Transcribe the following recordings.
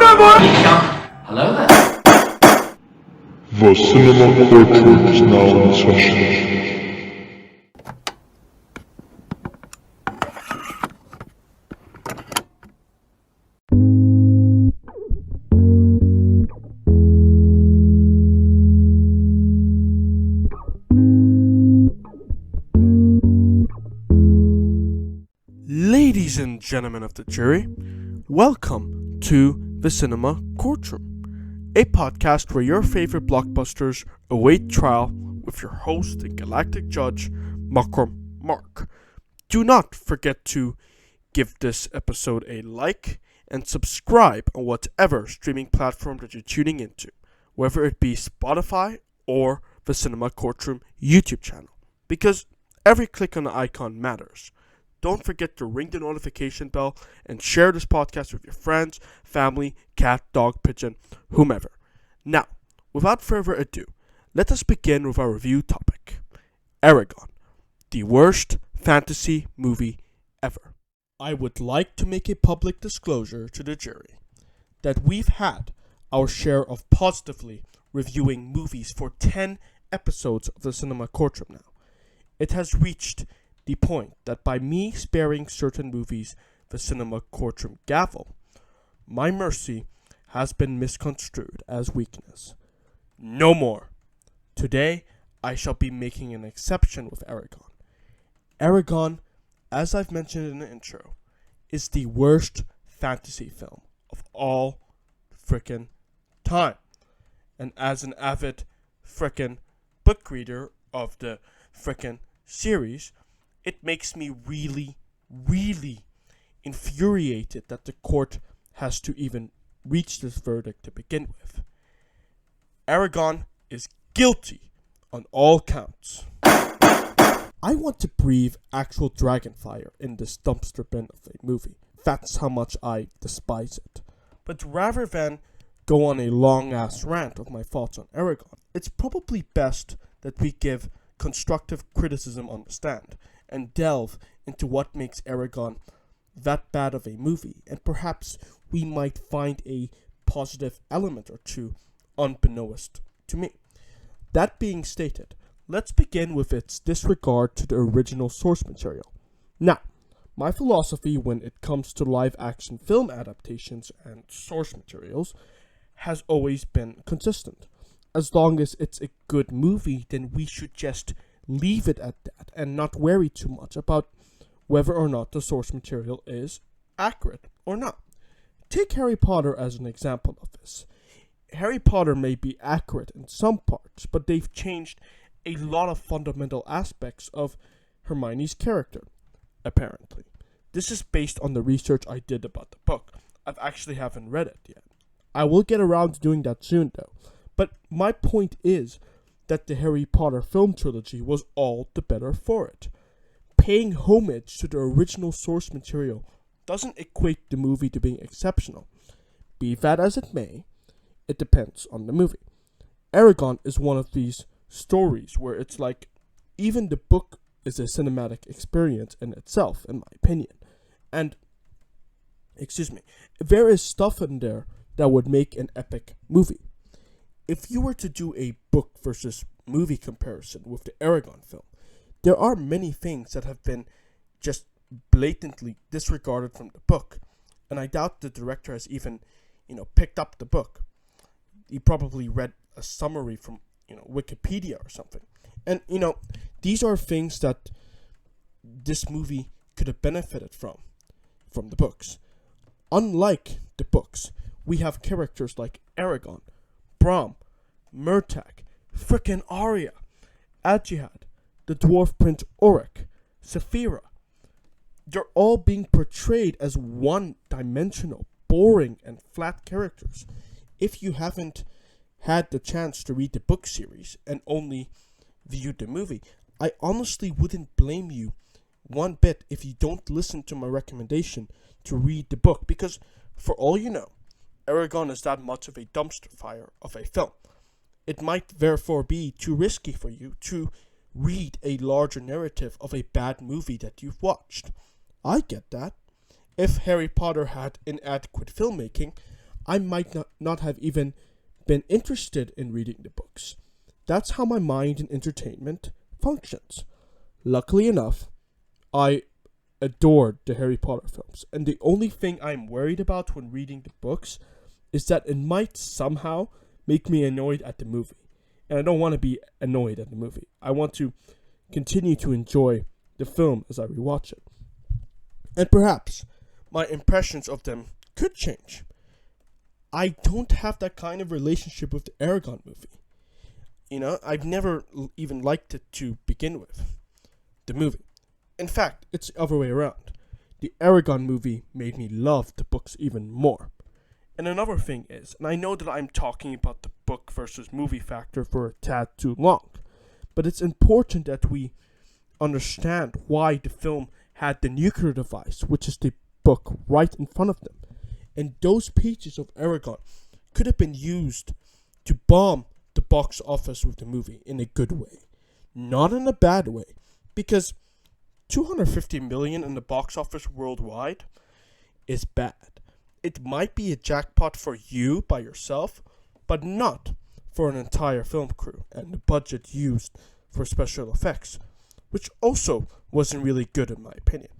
Hello there. The cinema courtroom is now in session. Ladies and gentlemen of the jury, welcome to the Cinema Courtroom, a podcast where your favorite blockbusters await trial with your host and galactic judge, Makram Mark. Do not forget to give this episode a like and subscribe on whatever streaming platform that you're tuning into, whether it be Spotify or the Cinema Courtroom YouTube channel, because every click on the icon matters. Don't forget to ring the notification bell and share this podcast with your friends, family, cat, dog, pigeon, whomever. Now, without further ado, let us begin with our review topic. Eragon, the worst fantasy movie ever. I would like to make a public disclosure to the jury that we've had our share of positively reviewing movies for 10 episodes of the Cinema Courtroom now. It has reached the point that by me sparing certain movies the Cinema Courtroom gavel, my mercy has been misconstrued as weakness. No more. Today, I shall be making an exception with Eragon. Eragon, as I've mentioned in the intro, is the worst fantasy film of all frickin' time. And as an avid frickin' book reader of the frickin' series, it makes me really, really infuriated that the court has to even reach this verdict to begin with. Eragon is guilty on all counts. I want to breathe actual dragon fire in this dumpster bin of a movie. That's how much I despise it. But rather than go on a long-ass rant of my thoughts on Eragon, it's probably best that we give constructive criticism on the stand and delve into what makes Eragon that bad of a movie, and perhaps we might find a positive element or two unbeknownst to me. That being stated, let's begin with its disregard to the original source material. Now, my philosophy when it comes to live-action film adaptations and source materials has always been consistent. As long as it's a good movie, then we should just leave it at that and not worry too much about whether or not the source material is accurate or not. Take Harry Potter as an example of this. Harry Potter may be accurate in some parts, but they've changed a lot of fundamental aspects of Hermione's character, apparently. This is based on the research I did about the book. I've actually haven't read it yet. I will get around to doing that soon though. But my point is that the Harry Potter film trilogy was all the better for it. Paying homage to the original source material doesn't equate the movie to being exceptional. Be that as it may, it depends on the movie. Eragon is one of these stories where it's like, even the book is a cinematic experience in itself, in my opinion. And, there is stuff in there that would make an epic movie. If you were to do a book versus movie comparison with the Eragon film, there are many things that have been just blatantly disregarded from the book, and I doubt the director has even, picked up the book. He probably read a summary from, Wikipedia or something. And, these are things that this movie could have benefited from the books. Unlike the books, we have characters like Eragon, Brom, Murtagh, frickin' Arya, Adjihad, the Dwarf Prince Auric, Saphira. They're all being portrayed as one-dimensional, boring, and flat characters. If you haven't had the chance to read the book series and only viewed the movie, I honestly wouldn't blame you one bit if you don't listen to my recommendation to read the book, because for all you know, Eragon is that much of a dumpster fire of a film. It might therefore be too risky for you to read a larger narrative of a bad movie that you've watched. I get that. If Harry Potter had inadequate filmmaking, I might not have even been interested in reading the books. That's how my mind and entertainment functions. Luckily enough, I adored the Harry Potter films, and the only thing I'm worried about when reading the books is that it might somehow make me annoyed at the movie. And I don't want to be annoyed at the movie. I want to continue to enjoy the film as I rewatch it. And perhaps my impressions of them could change. I don't have that kind of relationship with the Eragon movie. I've never even liked it to begin with. The movie. In fact, it's the other way around. The Eragon movie made me love the books even more. And another thing is, and I know that I'm talking about the book versus movie factor for a tad too long, but it's important that we understand why the film had the nuclear device, which is the book, right in front of them. And those pages of Eragon could have been used to bomb the box office with the movie in a good way. Not in a bad way. Because 250 million in the box office worldwide is bad. It might be a jackpot for you by yourself, but not for an entire film crew and the budget used for special effects, which also wasn't really good in my opinion.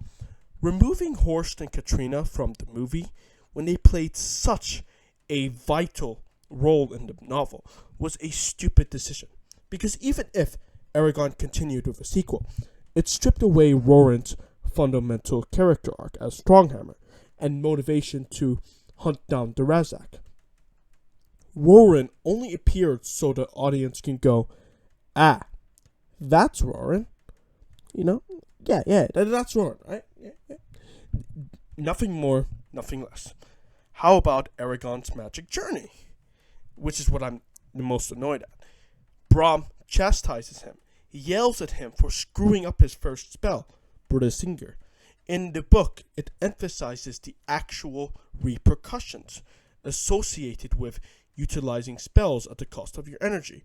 Removing Horst and Katrina from the movie when they played such a vital role in the novel was a stupid decision. Because even if Eragon continued with a sequel, it stripped away Roran's fundamental character arc as Stronghammer and motivation to hunt down the Razak. Roran only appeared so the audience can go, that's Roran. That's Roran, right? Yeah. Nothing more, nothing less. How about Eragon's magic journey? Which is what I'm the most annoyed at. Brom chastises him. He yells at him for screwing up his first spell, Singer. In the book, it emphasizes the actual repercussions associated with utilizing spells at the cost of your energy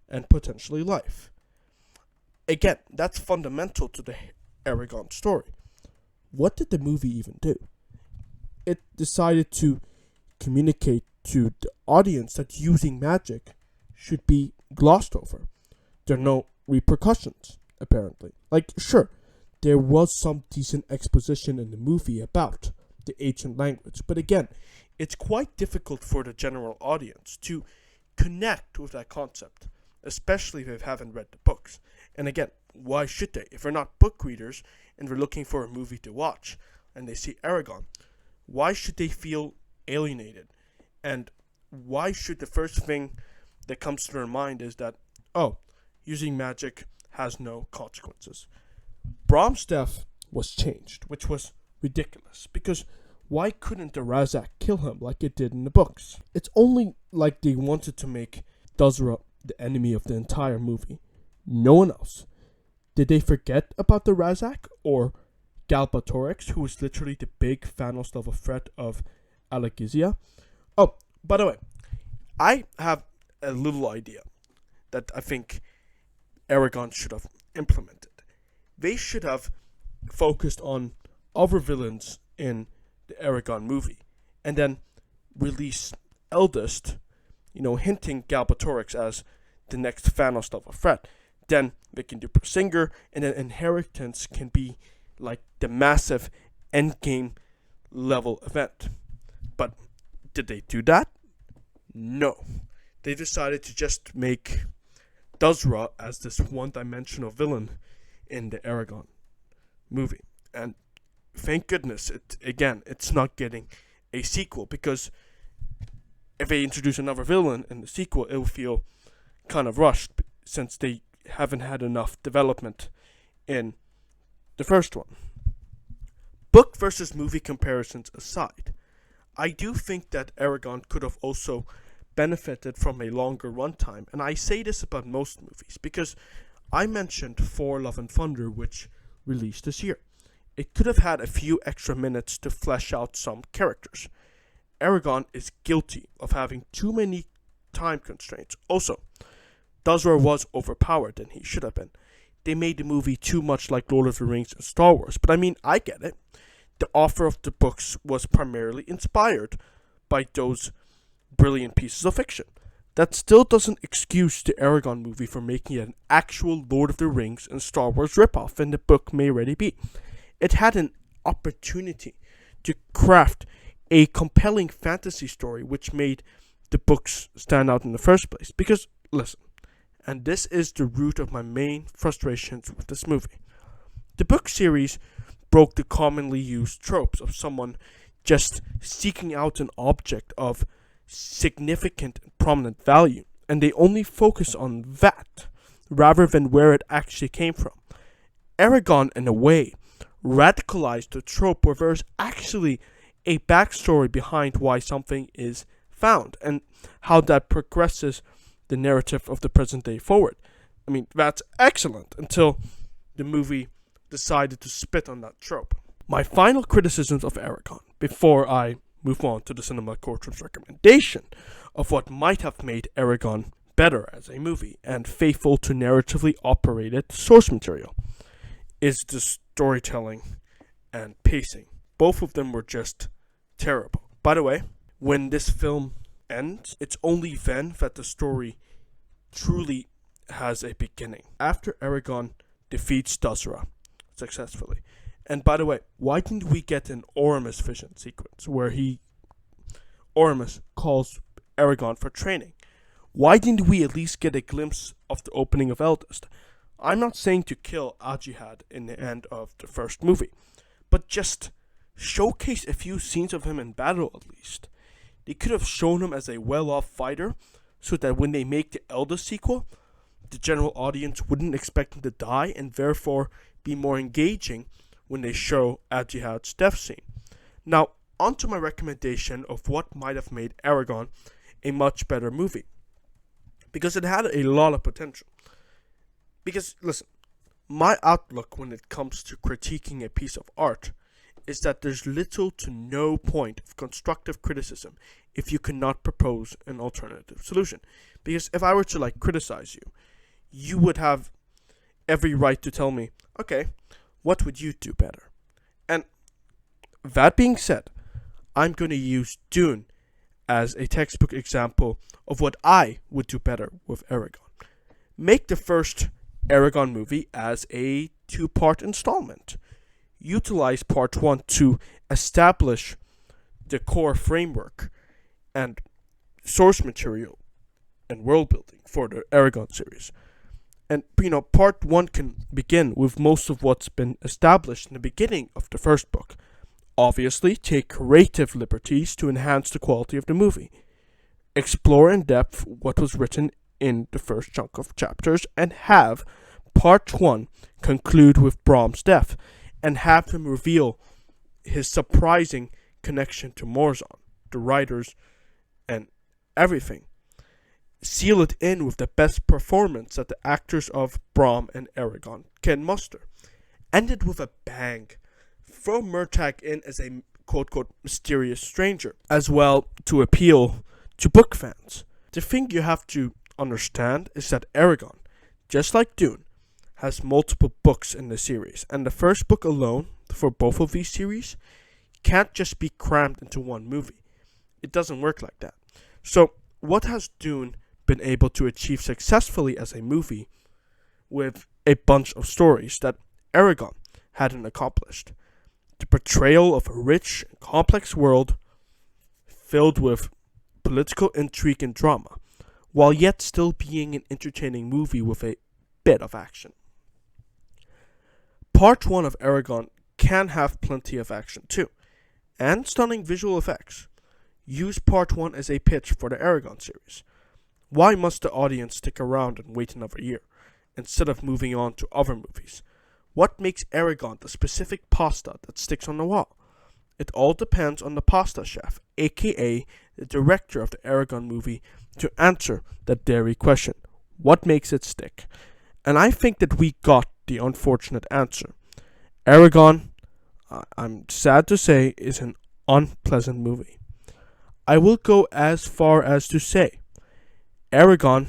and potentially life. Again, that's fundamental to the Eragon story. What did the movie even do? It decided to communicate to the audience that using magic should be glossed over. There are no repercussions, apparently. Sure, there was some decent exposition in the movie about the ancient language, but again, it's quite difficult for the general audience to connect with that concept, especially if they haven't read the books. And again, why should they? If they're not book readers and they're looking for a movie to watch and they see Eragon, why should they feel alienated? And why should the first thing that comes to their mind is that, using magic has no consequences? Brom's death was changed, which was ridiculous, because why couldn't the Razak kill him like it did in the books? It's only like they wanted to make Dazra the enemy of the entire movie. No one else. Did they forget about the Razak or Galbatorix, who was literally the big Thanos level threat of Alakizia? Oh, by the way, I have a little idea that I think Eragon should have implemented. They should have focused on other villains in the Eragon movie and then release Eldest, hinting Galbatorix as the next Thanos level threat. Then they can do Singer, and then Inheritance can be like the massive endgame level event. But did they do that? No. They decided to just make Dazra as this one-dimensional villain in the Eragon movie. And thank goodness, it's not getting a sequel, because if they introduce another villain in the sequel, it will feel kind of rushed, since they haven't had enough development in the first one. Book versus movie comparisons aside, I do think that Eragon could have also benefited from a longer runtime, and I say this about most movies, because I mentioned Thor Love and Thunder, which released this year. It could have had a few extra minutes to flesh out some characters. Eragon is guilty of having too many time constraints. Also, Dazra was overpowered than he should have been. They made the movie too much like Lord of the Rings and Star Wars, but I get it. The author of the books was primarily inspired by those brilliant pieces of fiction. That still doesn't excuse the Eragon movie for making it an actual Lord of the Rings and Star Wars ripoff, and the book may already be. It had an opportunity to craft a compelling fantasy story which made the books stand out in the first place. Because, listen, and this is the root of my main frustrations with this movie. The book series broke the commonly used tropes of someone just seeking out an object of significant and prominent value, and they only focus on that rather than where it actually came from. Eragon, in a way, radicalized the trope where there's actually a backstory behind why something is found and how that progresses the narrative of the present day forward. I mean, that's excellent until the movie decided to spit on that trope. My final criticisms of Eragon, before I move on to the Cinema Courtroom's recommendation of what might have made Eragon better as a movie and faithful to narratively operated source material, is the storytelling and pacing. Both of them were just terrible. By the way, when this film ends, it's only then that the story truly has a beginning. After Eragon defeats Dusra successfully. And by the way, why didn't we get an Oramus vision sequence where Oramus calls Eragon for training? Why didn't we at least get a glimpse of the opening of Eldest? I'm not saying to kill Ajihad in the end of the first movie, but just showcase a few scenes of him in battle at least. They could have shown him as a well-off fighter so that when they make the Eldest sequel, the general audience wouldn't expect him to die and therefore be more engaging when they show Ajihad's death scene. Now, onto my recommendation of what might have made Eragon a much better movie. Because it had a lot of potential. Because, listen, my outlook when it comes to critiquing a piece of art is that there's little to no point of constructive criticism if you cannot propose an alternative solution. Because if I were to, criticize you, you would have every right to tell me, okay, what would you do better? And that being said, I'm going to use Dune as a textbook example of what I would do better with Eragon. Make the first Eragon movie as a 2-part installment. Utilize part 1 to establish the core framework and source material and world building for the Eragon series. And, part 1 can begin with most of what's been established in the beginning of the first book. Obviously, take creative liberties to enhance the quality of the movie. Explore in depth what was written in the first chunk of chapters, and have part 1 conclude with Brom's death, and have him reveal his surprising connection to Morzon, the writers, and everything. Seal it in with the best performance that the actors of Brom and Eragon can muster. End it with a bang. Throw Murtagh in as a quote-unquote mysterious stranger, as well to appeal to book fans. The thing you have to understand is that Eragon, just like Dune, has multiple books in the series, and the first book alone, for both of these series, can't just be crammed into one movie. It doesn't work like that. So, what has Dune been able to achieve successfully as a movie with a bunch of stories that Eragon hadn't accomplished? The portrayal of a rich and complex world filled with political intrigue and drama, while yet still being an entertaining movie with a bit of action. Part 1 of Eragon can have plenty of action too, and stunning visual effects. Use part 1 as a pitch for the Eragon series. Why must the audience stick around and wait another year, instead of moving on to other movies? What makes Eragon the specific pasta that sticks on the wall? It all depends on the pasta chef, aka the director of the Eragon movie, to answer that dairy question. What makes it stick? And I think that we got the unfortunate answer. Eragon, I'm sad to say, is an unpleasant movie. I will go as far as to say, Eragon,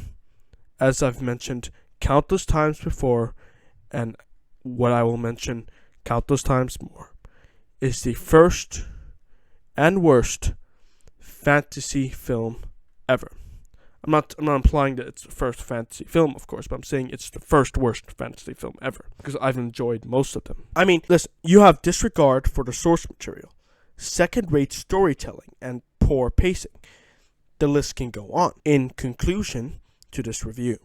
as I've mentioned countless times before, and what I will mention countless times more, is the first and worst fantasy film ever. I'm not implying that it's the first fantasy film, of course, but I'm saying it's the first worst fantasy film ever, because I've enjoyed most of them. I mean, listen, you have disregard for the source material, second-rate storytelling, and poor pacing. The list can go on. In conclusion to this review,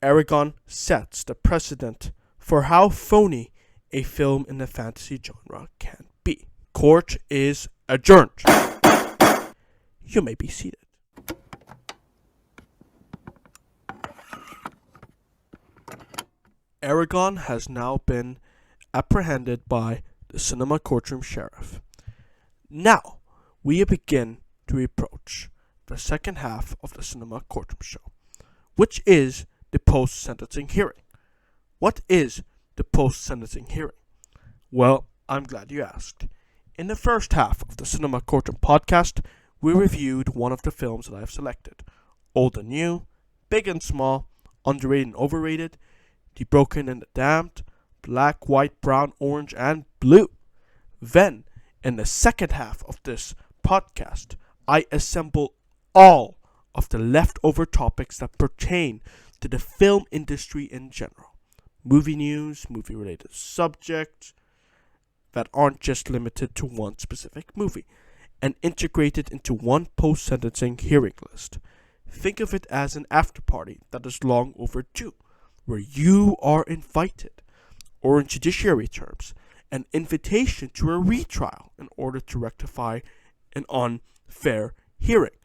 Eragon sets the precedent for how phony a film in the fantasy genre can be. Court is adjourned. You may be seated. Eragon has now been apprehended by the cinema courtroom sheriff. Now, we begin to approach the second half of the cinema courtroom show, which is the post-sentencing hearing. What is the post-sentencing hearing? Well, I'm glad you asked. In the first half of the Cinema Courtroom podcast, we reviewed one of the films that I have selected. Old and New, Big and Small, Underrated and Overrated, The Broken and the Damned, Black, White, Brown, Orange, and Blue. Then, in the second half of this podcast, I assemble all of the leftover topics that pertain to the film industry in general. Movie news, movie-related subjects that aren't just limited to one specific movie, and integrated into one post-sentencing hearing list. Think of it as an after-party that is long overdue, where you are invited, or in judiciary terms, an invitation to a retrial in order to rectify an unfair hearing.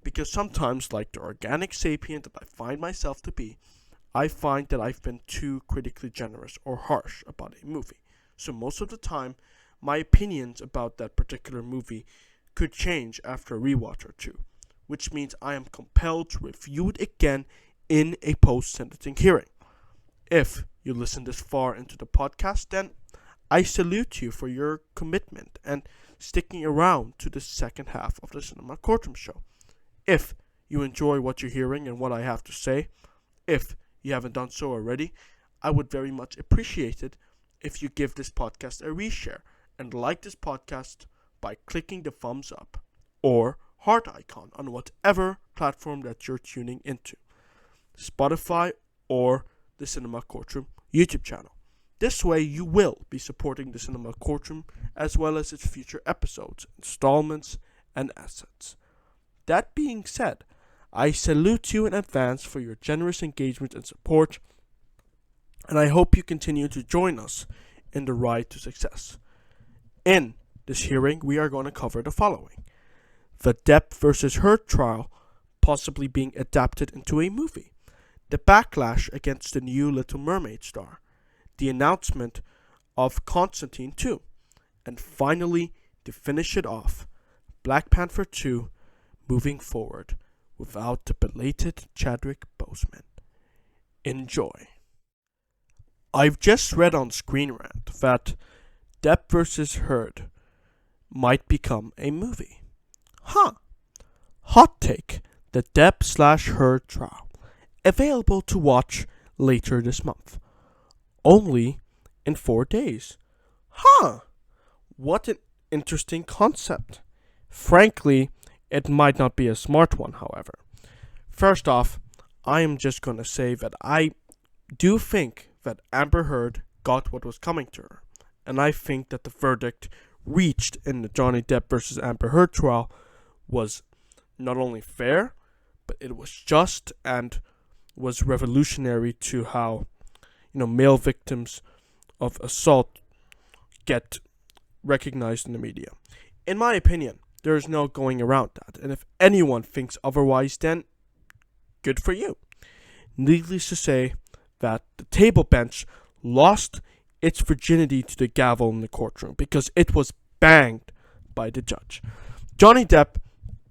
Because sometimes, like the organic sapient that I find myself to be, I find that I've been too critically generous or harsh about a movie. So most of the time, my opinions about that particular movie could change after a rewatch or two, which means I am compelled to review it again in a post-sentencing hearing. If you listen this far into the podcast, then I salute you for your commitment and sticking around to the second half of the Cinema Courtroom show. If you enjoy what you're hearing and what I have to say, if you haven't done so already, I would very much appreciate it if you give this podcast a reshare and like this podcast by clicking the thumbs up or heart icon on whatever platform that you're tuning into, Spotify or the Cinema Courtroom YouTube channel. This way you will be supporting the Cinema Courtroom as well as its future episodes, installments, and assets. That being said, I salute you in advance for your generous engagement and support, and I hope you continue to join us in the ride to success. In this hearing, we are going to cover the following: the Depp versus Heard trial possibly being adapted into a movie, the backlash against the new Little Mermaid star, the announcement of Constantine 2, and finally, to finish it off, Black Panther 2 moving forward without the belated Chadwick Boseman. Enjoy. I've just read on Screen Rant that Depp vs. Heard might become a movie. Hot take: the Depp/Heard trial. Available to watch later this month. Only in 4 days. What an interesting concept. Frankly, it might not be a smart one, however. First off, I am just going to say that I do think that Amber Heard got what was coming to her. And I think that the verdict reached in the Johnny Depp versus Amber Heard trial was not only fair, but it was just and was revolutionary to how, male victims of assault get recognized in the media. In my opinion, there is no going around that. And if anyone thinks otherwise, then good for you. Needless to say that the table bench lost its virginity to the gavel in the courtroom because it was banged by the judge. Johnny Depp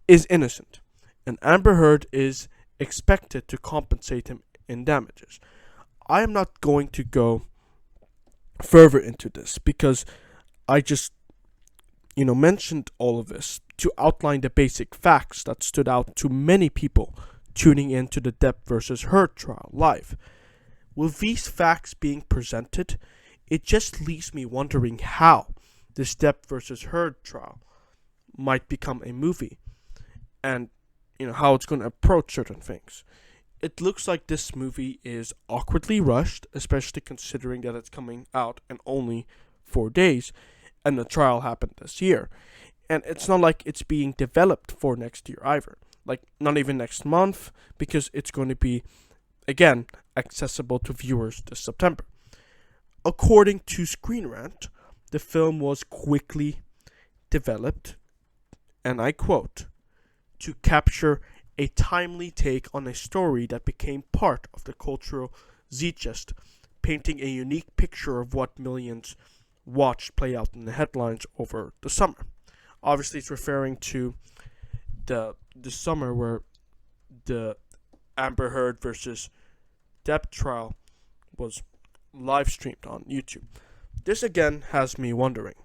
is innocent, and Amber Heard is expected to compensate him in damages. I am not going to go further into this because I just, mentioned all of this to outline the basic facts that stood out to many people tuning into the Depp versus Heard trial live. With these facts being presented, it just leaves me wondering how this Depp versus Heard trial might become a movie. And how it's going to approach certain things. It looks like this movie is awkwardly rushed, especially considering that it's coming out in only 4 days, and the trial happened this year. And it's not like it's being developed for next year either. Like, not even next month, because it's going to be, again, accessible to viewers this September. According to Screen Rant, the film was quickly developed, and I quote, to capture a timely take on a story that became part of the cultural zeitgeist, painting a unique picture of what millions watched play out in the headlines over the summer. Obviously, it's referring to the summer where the Amber Heard versus Depp trial was live streamed on YouTube. This again has me wondering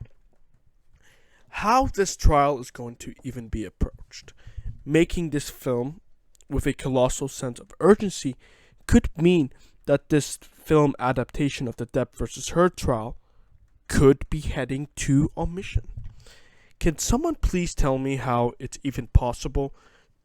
how this trial is going to even be approached. Making this film with a colossal sense of urgency could mean that this film adaptation of the Depp versus Heard trial could be heading to omission. Can someone please tell me how it's even possible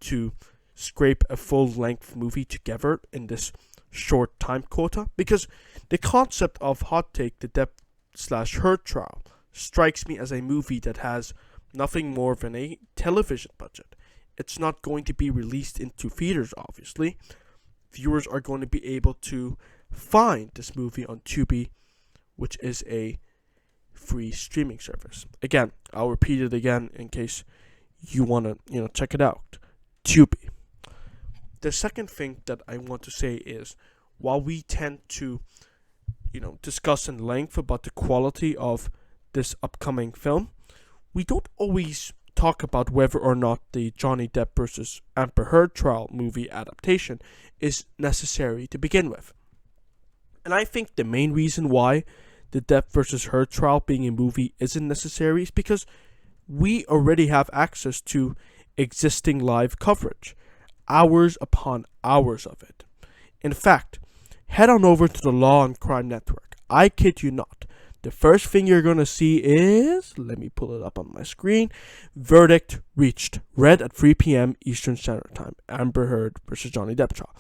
to scrape a full-length movie together in this short time quota? Because the concept of Hot Take, the Depp/Heard trial, strikes me as a movie that has nothing more than a television budget. It's not going to be released into theaters, obviously. Viewers are going to be able to find this movie on Tubi, which is a free streaming service. Again, I'll repeat it again in case you want to, check it out. Tubi. The second thing that I want to say is, while we tend to, discuss in length about the quality of this upcoming film, we don't always talk about whether or not the Johnny Depp versus Amber Heard trial movie adaptation is necessary to begin with. And I think the main reason why the Depp versus Heard trial being a movie isn't necessary is because we already have access to existing live coverage, hours upon hours of it. In fact, head on over to the Law and Crime Network. I kid you not. The first thing you're going to see is, let me pull it up on my screen, verdict reached, read at 3 p.m. Eastern Standard Time, Amber Heard versus Johnny Depp trial.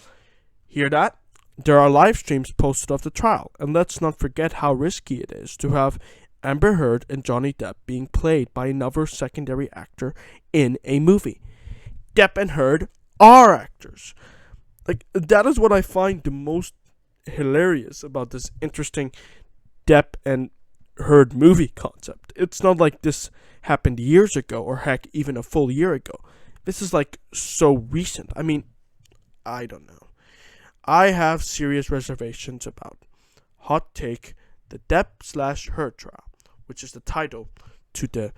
Hear that? There are live streams posted of the trial, and let's not forget how risky it is to have Amber Heard and Johnny Depp being played by another secondary actor in a movie. Depp and Heard are actors. Like, that is what I find the most hilarious about this interesting Depp and Heard movie concept. It's not like this happened years ago, or heck, even a full year ago. This is like so recent. I mean, I don't know. I have serious reservations about Hot Take, the Depp/Heard trial, which is the title to the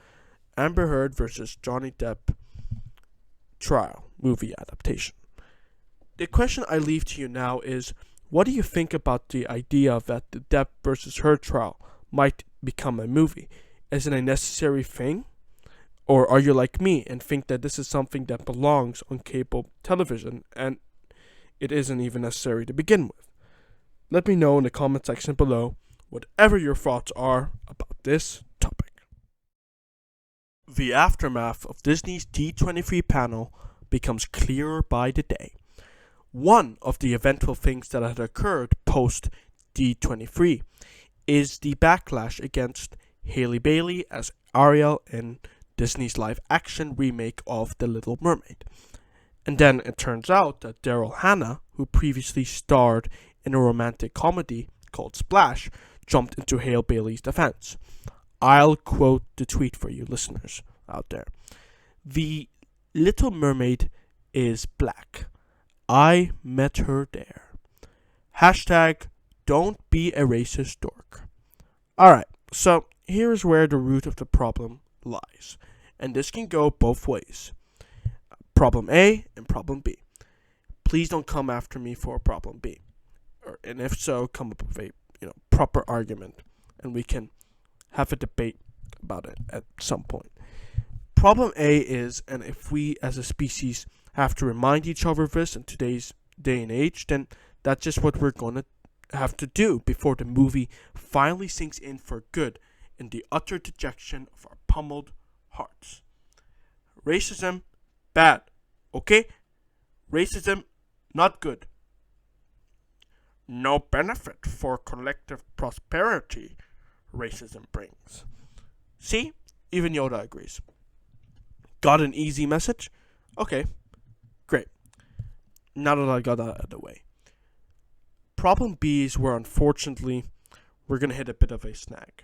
Amber Heard versus Johnny Depp trial movie adaptation. The question I leave to you now is, what do you think about the idea that the Depp versus Heard trial might become a movie? Is it a necessary thing? Or are you like me and think that this is something that belongs on cable television and it isn't even necessary to begin with? Let me know in the comment section below whatever your thoughts are about this topic. The aftermath of Disney's D23 panel becomes clearer by the day. One of the eventful things that had occurred post D23 is the backlash against Hailey Bailey as Ariel in Disney's live-action remake of The Little Mermaid. And then it turns out that Daryl Hannah, who previously starred in a romantic comedy called Splash, jumped into Hailey Bailey's defense. I'll quote the tweet for you listeners out there. "The Little Mermaid is black. I met her there. Hashtag don't be a racist dork." Alright, so here's where the root of the problem lies. And this can go both ways. Problem A and problem B. Please don't come after me for problem B. And if so, come up with a proper argument and we can have a debate about it at some point. Problem A is, and if we as a species have to remind each other of this in today's day and age, then that's just what we're going to have to do before the movie finally sinks in for good in the utter dejection of our pummeled hearts. Racism, bad. Okay? Racism, not good. No benefit for collective prosperity racism brings. See? Even Yoda agrees. Got an easy message? Okay, great. Now that I got that out of the way. Problem B is where unfortunately we're gonna hit a bit of a snag.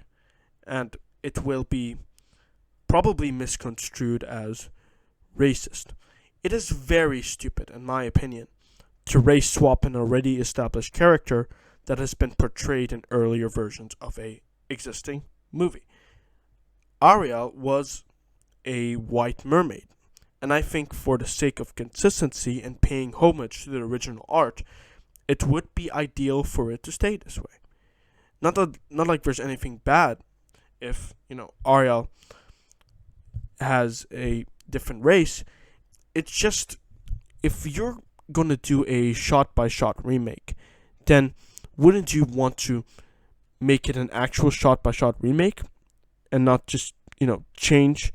And it will be probably misconstrued as racist. It is very stupid, in my opinion, to race swap an already established character that has been portrayed in earlier versions of a existing movie. Ariel was a white mermaid, and I think for the sake of consistency and paying homage to the original art, it would be ideal for it to stay this way. Not like there's anything bad if, Ariel has a different race. It's just, if you're gonna do a shot by shot remake, then wouldn't you want to make it an actual shot by shot remake and not just, change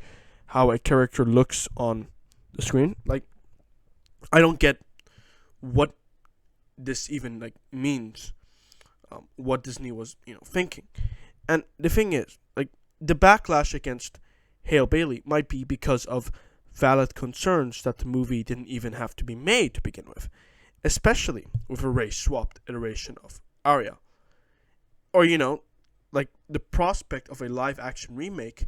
how a character looks on the screen? Like, I don't get what this even means, what Disney was thinking. And the thing is, the backlash against Hale Bailey might be because of valid concerns that the movie didn't even have to be made to begin with, especially with a race swapped iteration of Arya. Or, the prospect of a live action remake,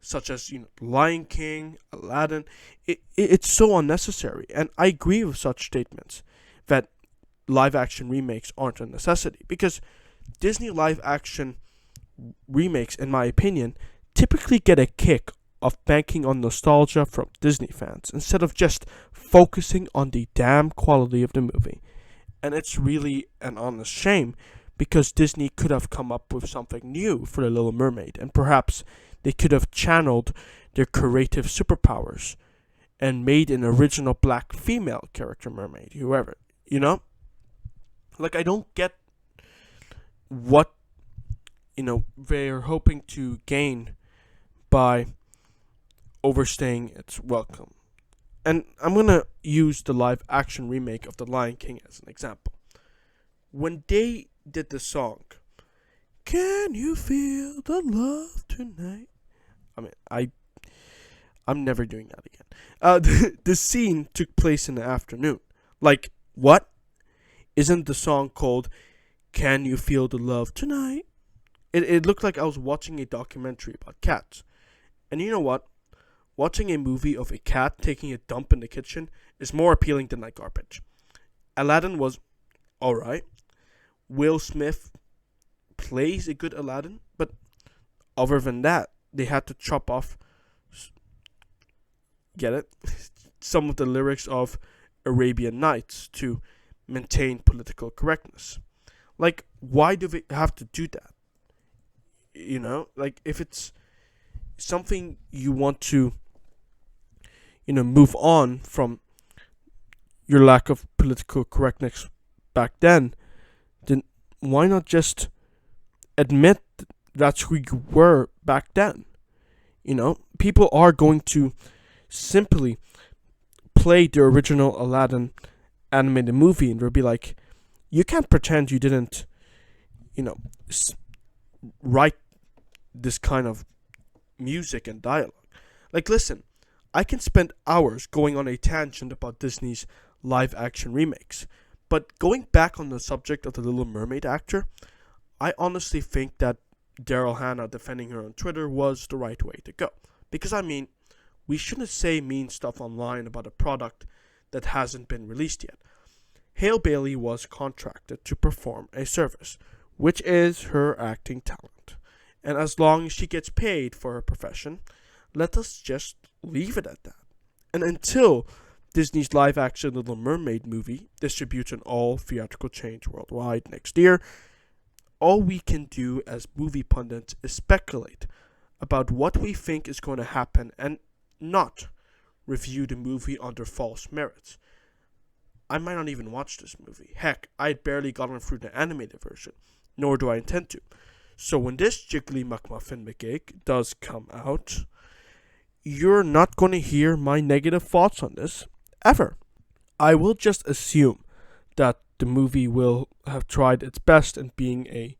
such as, Lion King, Aladdin, it's so unnecessary. And I agree with such statements that live action remakes aren't a necessity, because Disney live action remakes, in my opinion, typically get a kick of banking on nostalgia from Disney fans instead of just focusing on the damn quality of the movie. And it's really an honest shame, because Disney could have come up with something new for The Little Mermaid, and perhaps they could have channeled their creative superpowers and made an original black female character mermaid, whoever, I don't get what, they're hoping to gain by overstaying its welcome. And I'm gonna use the live action remake of The Lion King as an example. When they did the song, "Can you feel the love tonight?" I'm never doing that again. The scene took place in the afternoon. What? Isn't the song called "Can You Feel the Love Tonight"? It looked like I was watching a documentary about cats. And you know what? Watching a movie of a cat taking a dump in the kitchen is more appealing than that garbage. Aladdin was alright. Will Smith plays a good Aladdin, but other than that, they had to chop off, get it? Some of the lyrics of Arabian Nights to maintain political correctness. Why do they have to do that? If it's something you want to, move on from your lack of political correctness back then why not just admit that's who you were back then? People are going to simply play the original Aladdin animated movie and they'll be like, you can't pretend you didn't, write this kind of music and dialogue. Listen, I can spend hours going on a tangent about Disney's live action remakes, but going back on the subject of the Little Mermaid actor, I honestly think that Daryl Hannah defending her on Twitter was the right way to go. Because we shouldn't say mean stuff online about a product that hasn't been released yet. Hale Bailey was contracted to perform a service, which is her acting talent. And as long as she gets paid for her profession, let us just leave it at that. And until Disney's live-action Little Mermaid movie distributes in all theatrical chains worldwide next year, all we can do as movie pundits is speculate about what we think is going to happen and not review the movie under false merits. I might not even watch this movie. Heck, I had barely gotten through the animated version, nor do I intend to. So when this Jiggly McMuffin McCake does come out, you're not going to hear my negative thoughts on this, ever. I will just assume that the movie will have tried its best in being a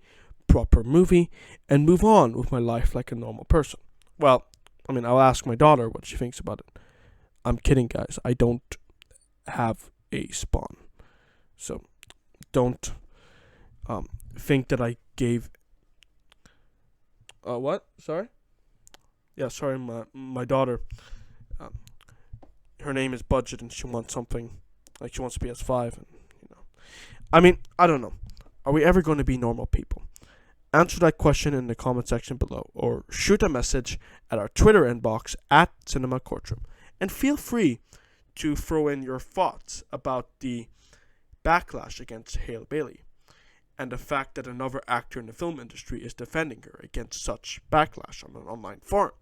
proper movie and move on with my life like a normal person. Well, I mean, I'll ask my daughter what she thinks about it. I'm kidding, guys. I don't have a spawn. So don't think that I gave. What? Sorry? Yeah, sorry, my daughter. Her name is Budget and she wants something. Like she wants PS5. And, I mean, I don't know. Are we ever going to be normal people? Answer that question in the comment section below, or shoot a message at our Twitter inbox at Cinema Courtroom. And feel free to throw in your thoughts about the backlash against Halle Bailey and the fact that another actor in the film industry is defending her against such backlash on an online forum.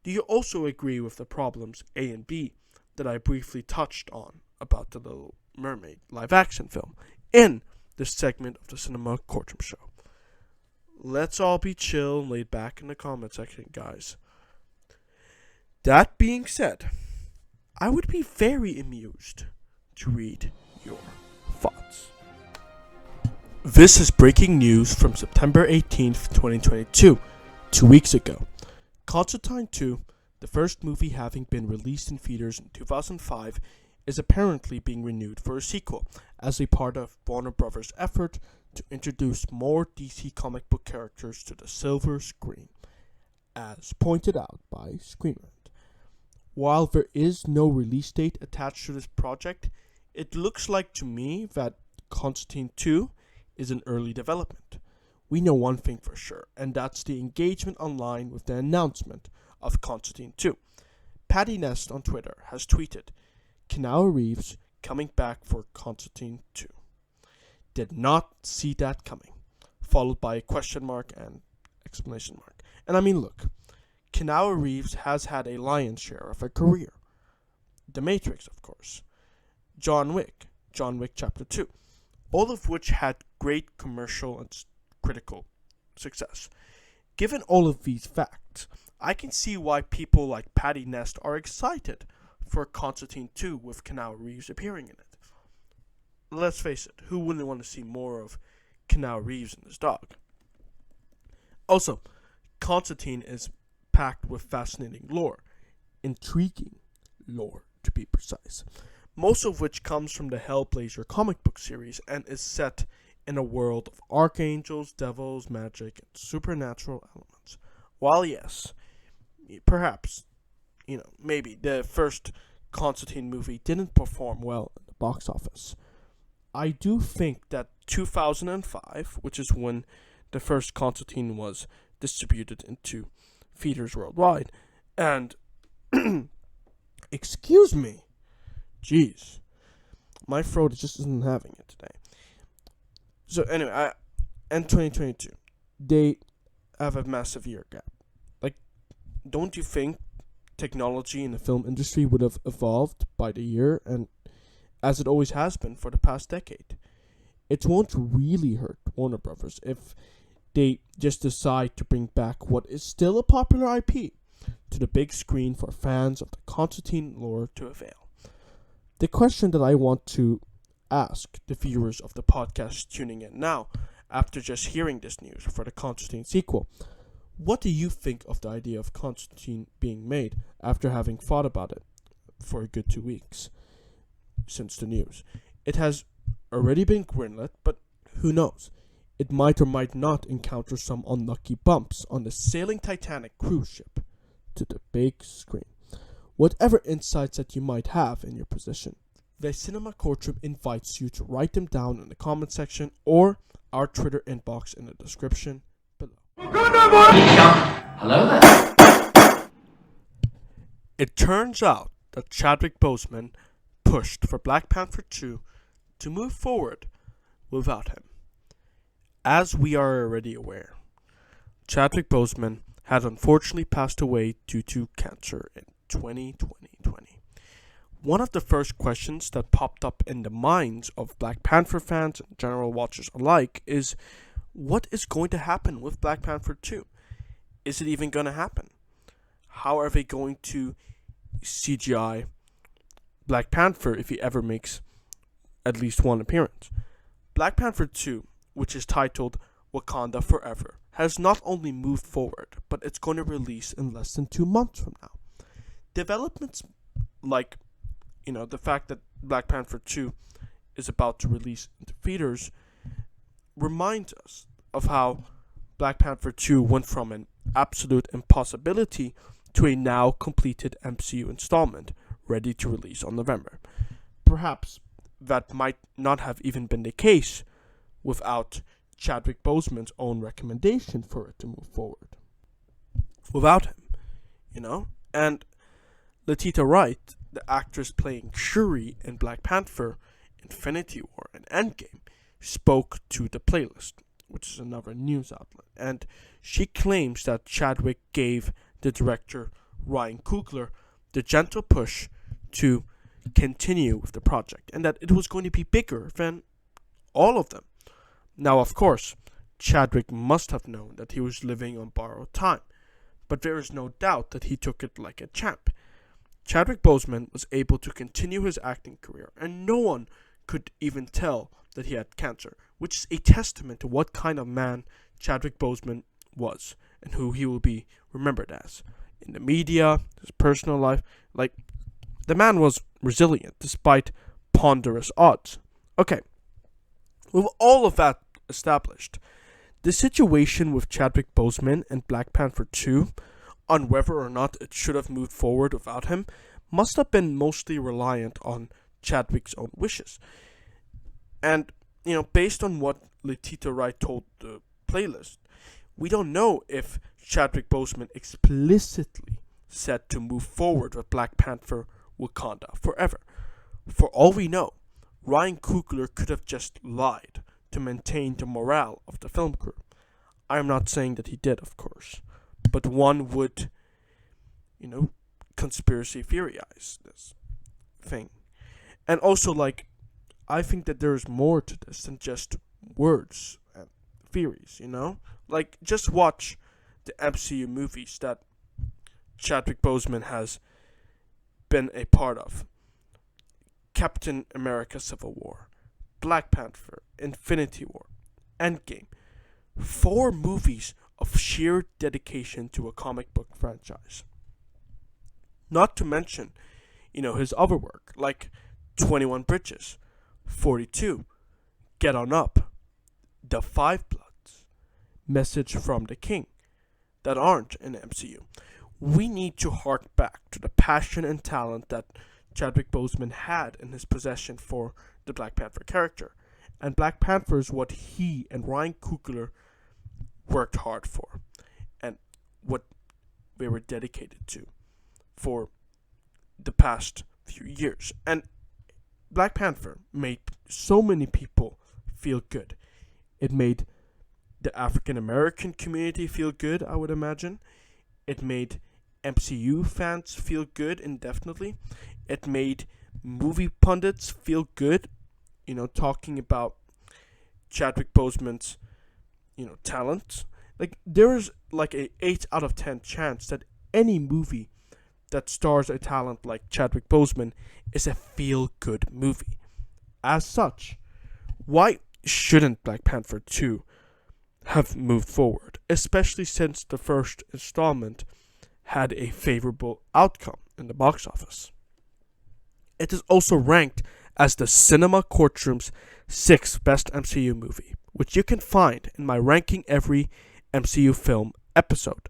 Do you also agree with the problems A and B that I briefly touched on about the Little Mermaid live action film in this segment of the Cinema Courtroom Show? Let's all be chill and laid back in the comment section, guys. That being said, I would be very amused to read your thoughts. This is breaking news from September 18th, 2022, 2 weeks ago. Constantine 2, the first movie having been released in theaters in 2005, is apparently being renewed for a sequel as a part of Warner Bros.' effort to introduce more DC comic book characters to the silver screen, as pointed out by Screen Rant. While there is no release date attached to this project, it looks like to me that Constantine 2 is in early development. We know one thing for sure, and that's the engagement online with the announcement of Constantine 2. Patty Nest on Twitter has tweeted, Keanu Reeves coming back for Constantine 2. Did not see that coming, followed by a question mark and exclamation mark. And I mean, look, Keanu Reeves has had a lion's share of a career. The Matrix, of course. John Wick Chapter 2, all of which had great commercial and critical success. Given all of these facts, I can see why people like Patty Nest are excited for Constantine 2 with Keanu Reeves appearing in it. Let's face it, who wouldn't want to see more of Keanu Reeves and his dog? Also, Constantine is packed with fascinating lore, intriguing lore to be precise, most of which comes from the Hellblazer comic book series and is set in a world of archangels, devils, magic, and supernatural elements. While yes, perhaps, maybe the first Constantine movie didn't perform well in the box office, I do think that 2005, which is when the first Constantine was distributed into theaters worldwide, and excuse me, jeez, my throat just isn't having it today. So anyway, and 2022, they have a massive year gap. Like, don't you think technology in the film industry would have evolved by the year, and as it always has been for the past decade? It won't really hurt Warner Bros. If they just decide to bring back what is still a popular IP to the big screen for fans of the Constantine lore to avail. The question that I want to ask the viewers of the podcast tuning in now, after just hearing this news for the Constantine sequel, what do you think of the idea of Constantine being made after having thought about it for a good 2 weeks since the news? It has already been greenlit, but who knows? It might or might not encounter some unlucky bumps on the sailing Titanic cruise ship to the big screen. Whatever insights that you might have in your position, the Cinema Courtroom invites you to write them down in the comment section or our Twitter inbox in the description below. Hello there. It turns out that Chadwick Boseman pushed for Black Panther 2 to move forward without him. As we are already aware, Chadwick Boseman had unfortunately passed away due to cancer in 2020. One of the first questions that popped up in the minds of Black Panther fans and general watchers alike is, what is going to happen with Black Panther 2? Is it even going to happen? How are they going to CGI Black Panther if he ever makes at least one appearance. Black Panther 2, which is titled Wakanda Forever, has not only moved forward, but it's going to release in less than 2 months from now. Developments like, the fact that Black Panther 2 is about to release into theaters reminds us of how Black Panther 2 went from an absolute impossibility to a now completed MCU installment ready to release on November. Perhaps that might not have even been the case without Chadwick Boseman's own recommendation for it to move forward. Without him, And Letitia Wright, the actress playing Shuri in Black Panther, Infinity War, and Endgame, spoke to the playlist, which is another news outlet, and she claims that Chadwick gave the director Ryan Coogler the gentle push to continue with the project, and that it was going to be bigger than all of them. Now, of course, Chadwick must have known that he was living on borrowed time, but there is no doubt that he took it like a champ. Chadwick Boseman was able to continue his acting career, and no one could even tell that he had cancer, which is a testament to what kind of man Chadwick Boseman was and who he will be remembered as. In the media, his personal life, the man was resilient despite ponderous odds. Okay, with all of that established, the situation with Chadwick Boseman and Black Panther 2, on whether or not it should have moved forward without him, must have been mostly reliant on Chadwick's own wishes. And, based on what Letitia Wright told the playlist, we don't know if Chadwick Boseman explicitly said to move forward with Black Panther Wakanda Forever. For all we know, Ryan Coogler could have just lied to maintain the morale of the film crew. I am not saying that he did, of course, but one would, conspiracy theorize this thing. And also, I think that there is more to this than just words and theories, just watch the MCU movies that Chadwick Boseman has been a part of. Captain America Civil War, Black Panther, Infinity War, Endgame. 4 movies of sheer dedication to a comic book franchise. Not to mention, his other work, like 21 Bridges, 42, Get On Up, The Five Bloods, Message from the King, that aren't in the MCU. We need to hark back to the passion and talent that Chadwick Boseman had in his possession for the Black Panther character. And Black Panther is what he and Ryan Coogler worked hard for, and what they were dedicated to for the past few years. And Black Panther made so many people feel good. It made the African American community feel good, I would imagine. It made MCU fans feel good indefinitely. It made movie pundits feel good, talking about Chadwick Boseman's, talent. There's a 8 out of 10 chance that any movie that stars a talent like Chadwick Boseman is a feel-good movie. As such, why shouldn't Black Panther 2 have moved forward, especially since the first installment had a favorable outcome in the box office? It is also ranked as the Cinema Courtroom's 6th best MCU movie, which you can find in my Ranking Every MCU Film episode.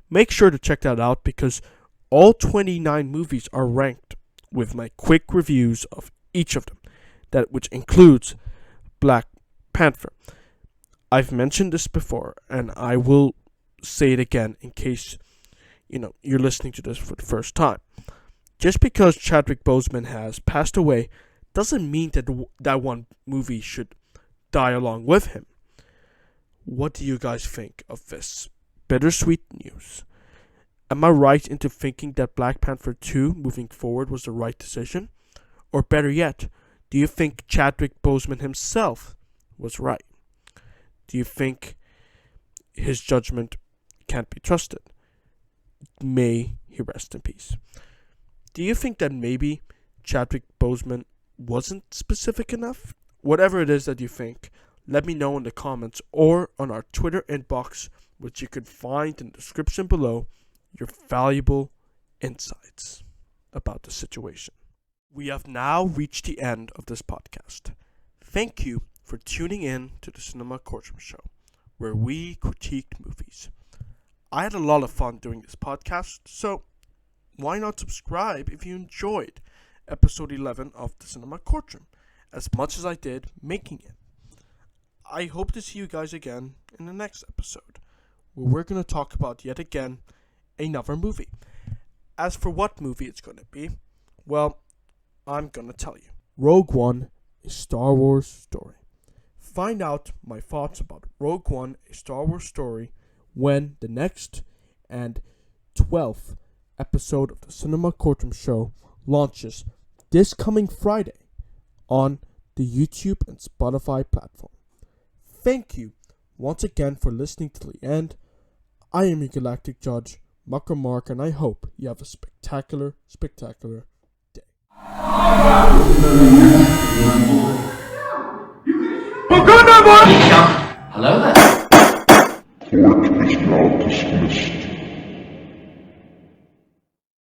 Make sure to check that out because all 29 movies are ranked with my quick reviews of each of them, which includes Black Panther. I've mentioned this before, and I will say it again in case you're listening to this for the first time. Just because Chadwick Boseman has passed away doesn't mean that that one movie should die along with him. What do you guys think of this bittersweet news? Am I right into thinking that Black Panther 2 moving forward was the right decision? Or better yet, do you think Chadwick Boseman himself was right? Do you think his judgment can't be trusted? May he rest in peace. Do you think that maybe Chadwick Boseman wasn't specific enough? Whatever it is that you think, let me know in the comments or on our Twitter inbox, which you can find in the description below, your valuable insights about the situation. We have now reached the end of this podcast. Thank you for tuning in to the Cinema Courtroom Show, where we critiqued movies. I had a lot of fun doing this podcast, so why not subscribe if you enjoyed episode 11 of the Cinema Courtroom as much as I did making it. I hope to see you guys again in the next episode, where we're going to talk about yet again another movie. As for what movie it's going to be, well, I'm going to tell you. Rogue One, a Star Wars story. Find out my thoughts about Rogue One, a Star Wars story, when the next and 12th episode of the Cinema Courtroom Show launches this coming Friday on the YouTube and Spotify platform. Thank you once again for listening to the end. I am your galactic judge, Mucker Mark, and I hope you have a spectacular day. Hello there. Court is now dismissed.